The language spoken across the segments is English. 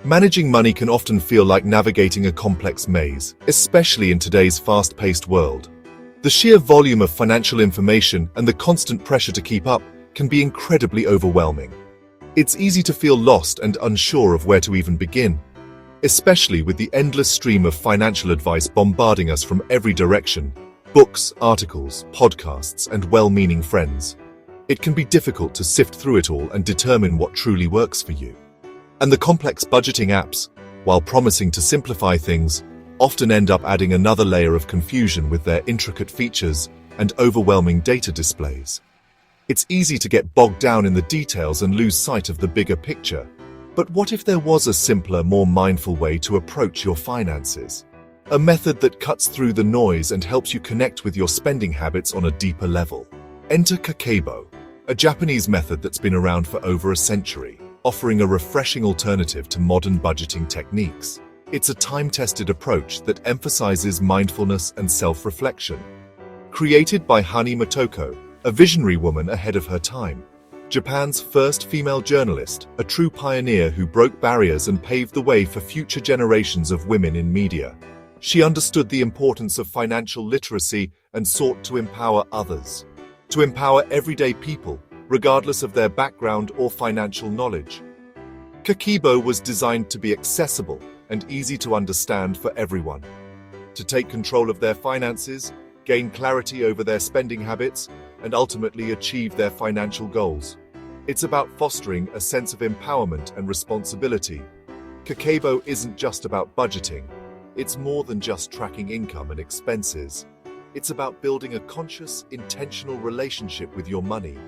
Managing money can often feel like navigating a complex maze, especially in today's fast-paced world. The sheer volume of financial information and the constant pressure to keep up can be incredibly overwhelming. It's easy to feel lost and unsure of where to even begin, especially with the endless stream of financial advice bombarding us from every direction: books, articles, podcasts, and well-meaning friends. It can be difficult to sift through it all and determine what truly works for you. And the complex budgeting apps, while promising to simplify things, often end up adding another layer of confusion with their intricate features and overwhelming data displays. It's easy to get bogged down in the details and lose sight of the bigger picture. But what if there was a simpler, more mindful way to approach your finances? A method that cuts through the noise and helps you connect with your spending habits on a deeper level. Enter Kakeibo, a Japanese method that's been around for over a century, offering a refreshing alternative to modern budgeting techniques. It's a time-tested approach that emphasizes mindfulness and self-reflection. Created by Hani Motoko, a visionary woman ahead of her time, Japan's first female journalist, a true pioneer who broke barriers and paved the way for future generations of women in media. She understood the importance of financial literacy and sought to empower others. To empower everyday people, regardless of their background or financial knowledge. Kakeibo was designed to be accessible and easy to understand for everyone. To take control of their finances, gain clarity over their spending habits, and ultimately achieve their financial goals. It's about fostering a sense of empowerment and responsibility. Kakeibo isn't just about budgeting. It's more than just tracking income and expenses. It's about building a conscious, intentional relationship with your money,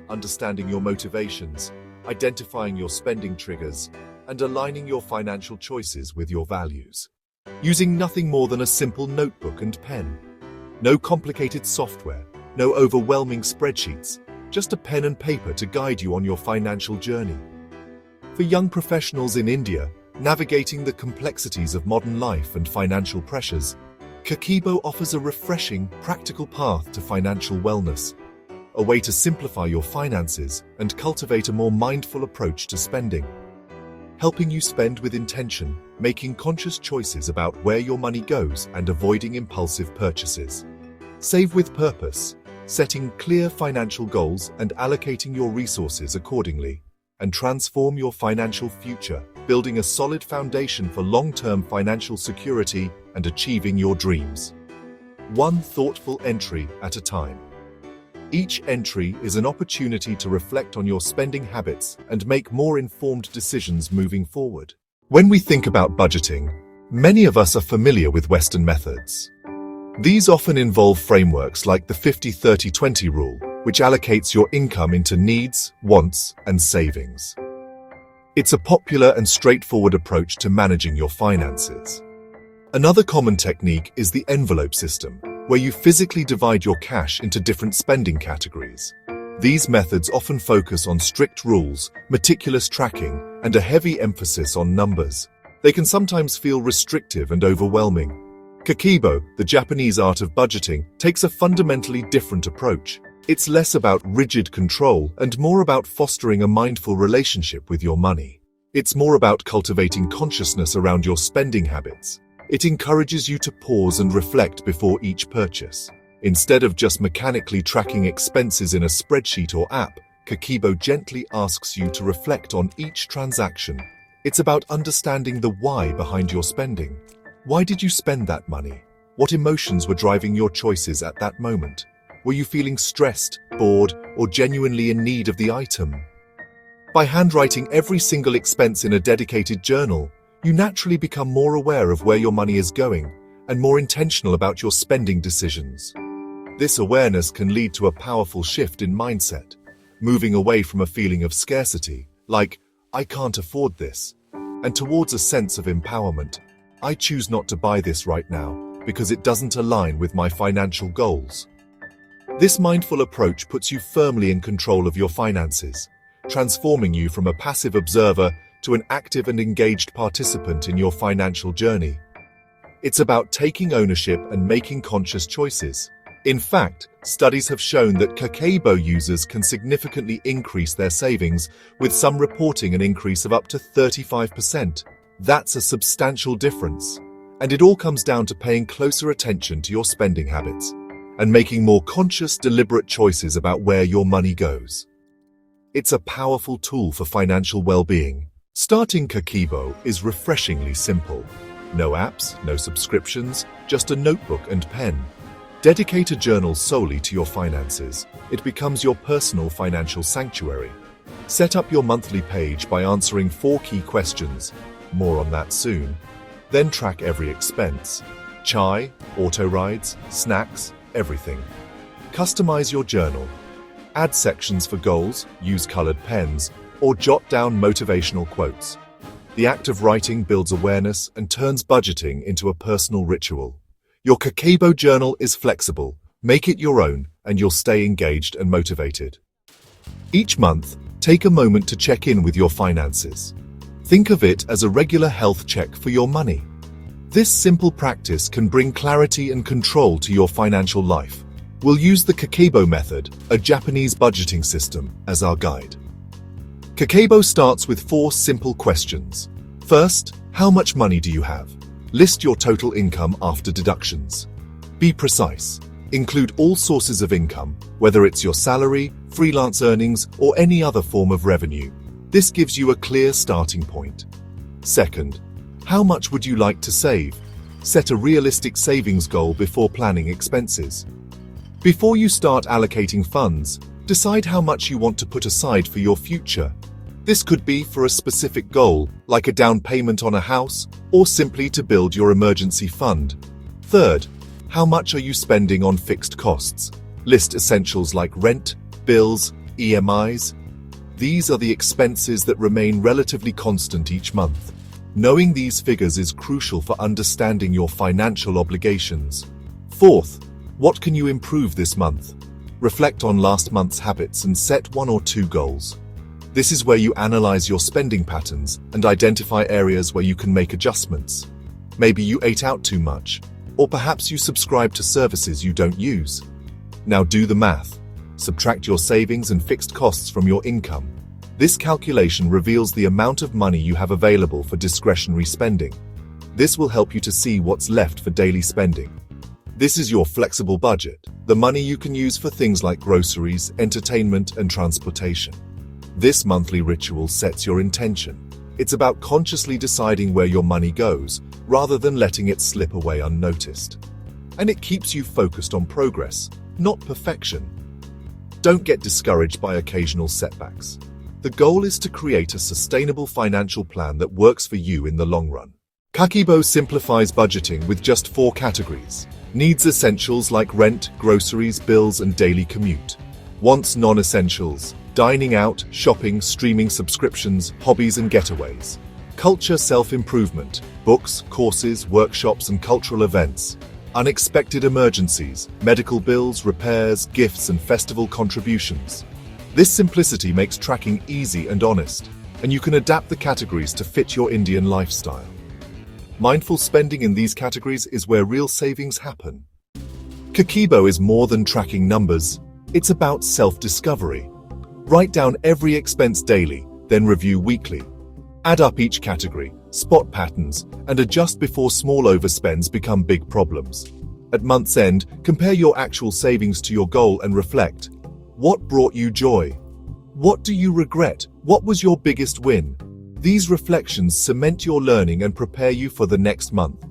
understanding your motivations, identifying your spending triggers, and aligning your financial choices with your values. Using nothing more than a simple notebook and pen. No complicated software, no overwhelming spreadsheets, just a pen and paper to guide you on your financial journey. For young professionals in India, navigating the complexities of modern life and financial pressures, Kakeibo offers a refreshing, practical path to financial wellness, a way to simplify your finances and cultivate a more mindful approach to spending. Helping you spend with intention, making conscious choices about where your money goes and avoiding impulsive purchases. Save with purpose, setting clear financial goals and allocating your resources accordingly, and transform your financial future, building a solid foundation for long-term financial security and achieving your dreams. One thoughtful entry at a time. Each entry is an opportunity to reflect on your spending habits and make more informed decisions moving forward. When we think about budgeting, many of us are familiar with Western methods. These often involve frameworks like the 50-30-20 rule, which allocates your income into needs, wants, and savings. It's a popular and straightforward approach to managing your finances. Another common technique is the envelope system, where you physically divide your cash into different spending categories. These methods often focus on strict rules, meticulous tracking, and a heavy emphasis on numbers. They can sometimes feel restrictive and overwhelming. Kakeibo, the Japanese art of budgeting, takes a fundamentally different approach. It's less about rigid control and more about fostering a mindful relationship with your money. It's more about cultivating consciousness around your spending habits. It encourages you to pause and reflect before each purchase. Instead of just mechanically tracking expenses in a spreadsheet or app, Kakeibo gently asks you to reflect on each transaction. It's about understanding the why behind your spending. Why did you spend that money? What emotions were driving your choices at that moment? Were you feeling stressed, bored, or genuinely in need of the item? By handwriting every single expense in a dedicated journal, you naturally become more aware of where your money is going and more intentional about your spending decisions. This awareness can lead to a powerful shift in mindset, moving away from a feeling of scarcity, like, I can't afford this, and towards a sense of empowerment. I choose not to buy this right now because it doesn't align with my financial goals. This mindful approach puts you firmly in control of your finances, transforming you from a passive observer to an active and engaged participant in your financial journey. It's about taking ownership and making conscious choices. In fact, studies have shown that Kakeibo users can significantly increase their savings, with some reporting an increase of up to 35%. That's a substantial difference. And it all comes down to paying closer attention to your spending habits and making more conscious, deliberate choices about where your money goes. It's a powerful tool for financial well-being. Starting Kakeibo is refreshingly simple. No apps, no subscriptions, just a notebook and pen. Dedicate a journal solely to your finances. It becomes your personal financial sanctuary. Set up your monthly page by answering 4 key questions. More on that soon. Then track every expense. Chai, auto rides, snacks, everything. Customize your journal. Add sections for goals, use colored pens, or jot down motivational quotes. The act of writing builds awareness and turns budgeting into a personal ritual. Your Kakeibo journal is flexible. Make it your own, and you'll stay engaged and motivated. Each month, take a moment to check in with your finances. Think of it as a regular health check for your money. This simple practice can bring clarity and control to your financial life. We'll use the Kakeibo method, a Japanese budgeting system, as our guide. Kakeibo starts with 4 simple questions. First, how much money do you have? List your total income after deductions. Be precise. Include all sources of income, whether it's your salary, freelance earnings, or any other form of revenue. This gives you a clear starting point. Second, how much would you like to save? Set a realistic savings goal before planning expenses. Before you start allocating funds, decide how much you want to put aside for your future. This could be for a specific goal, like a down payment on a house, or simply to build your emergency fund. Third, how much are you spending on fixed costs? List essentials like rent, bills, EMIs. These are the expenses that remain relatively constant each month. Knowing these figures is crucial for understanding your financial obligations. Fourth, what can you improve this month? Reflect on last month's habits and set 1 or 2 goals. This is where you analyze your spending patterns and identify areas where you can make adjustments. Maybe you ate out too much, or perhaps you subscribe to services you don't use. Now do the math. Subtract your savings and fixed costs from your income. This calculation reveals the amount of money you have available for discretionary spending. This will help you to see what's left for daily spending. This is your flexible budget, the money you can use for things like groceries, entertainment, and transportation. This monthly ritual sets your intention. It's about consciously deciding where your money goes, rather than letting it slip away unnoticed. And it keeps you focused on progress, not perfection. Don't get discouraged by occasional setbacks. The goal is to create a sustainable financial plan that works for you in the long run. Kakeibo simplifies budgeting with just 4 categories. Needs essentials like rent, groceries, bills, and daily commute. Wants non-essentials. Dining out, shopping, streaming subscriptions, hobbies and getaways. Culture self-improvement, books, courses, workshops and cultural events. Unexpected emergencies, medical bills, repairs, gifts and festival contributions. This simplicity makes tracking easy and honest, and you can adapt the categories to fit your Indian lifestyle. Mindful spending in these categories is where real savings happen. Kakeibo is more than tracking numbers, it's about self-discovery. Write down every expense daily, then review weekly. Add up each category, spot patterns, and adjust before small overspends become big problems. At month's end, compare your actual savings to your goal and reflect. What brought you joy? What do you regret? What was your biggest win? These reflections cement your learning and prepare you for the next month.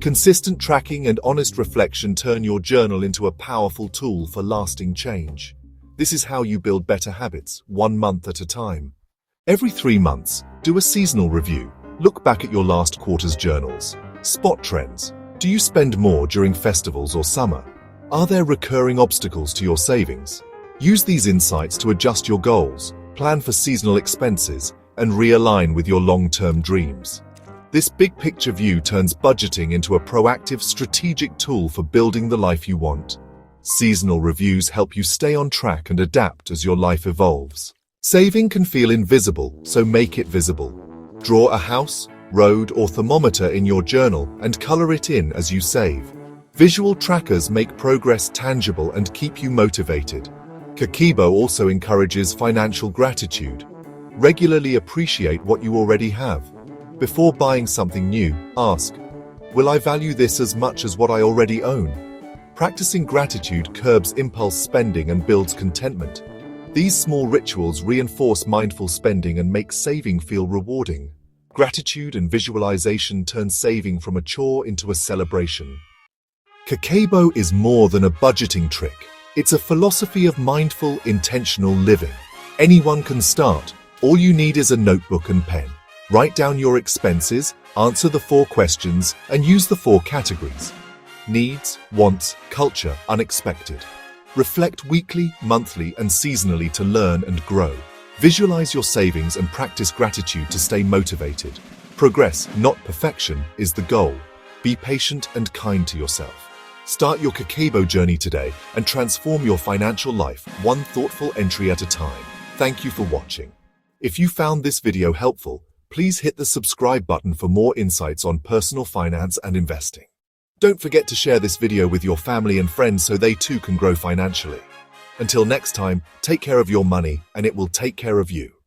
Consistent tracking and honest reflection turn your journal into a powerful tool for lasting change. This is how you build better habits, 1 month at a time. Every 3 months, do a seasonal review. Look back at your last quarter's journals. Spot trends. Do you spend more during festivals or summer? Are there recurring obstacles to your savings? Use these insights to adjust your goals, plan for seasonal expenses, and realign with your long-term dreams. This big picture view turns budgeting into a proactive, strategic tool for building the life you want. Seasonal reviews help you stay on track and adapt as your life evolves. Saving can feel invisible, so make it visible. Draw a house, road, or thermometer in your journal and color it in as you save. Visual trackers make progress tangible and keep you motivated. Kakeibo also encourages financial gratitude. Regularly appreciate what you already have. Before buying something new, ask, will I value this as much as what I already own? Practicing gratitude curbs impulse spending and builds contentment. These small rituals reinforce mindful spending and make saving feel rewarding. Gratitude and visualization turn saving from a chore into a celebration. Kakeibo is more than a budgeting trick. It's a philosophy of mindful, intentional living. Anyone can start. All you need is a notebook and pen. Write down your expenses, answer the 4 questions, and use the 4 categories: needs, wants, culture, unexpected. Reflect weekly, monthly, and seasonally to learn and grow. Visualize your savings and practice gratitude to stay motivated. Progress, not perfection, is the goal. Be patient and kind to yourself. Start your Kakeibo journey today and transform your financial life one thoughtful entry at a time. Thank you for watching. If you found this video helpful, please hit the subscribe button for more insights on personal finance and investing. Don't forget to share this video with your family and friends so they too can grow financially. Until next time, take care of your money and it will take care of you.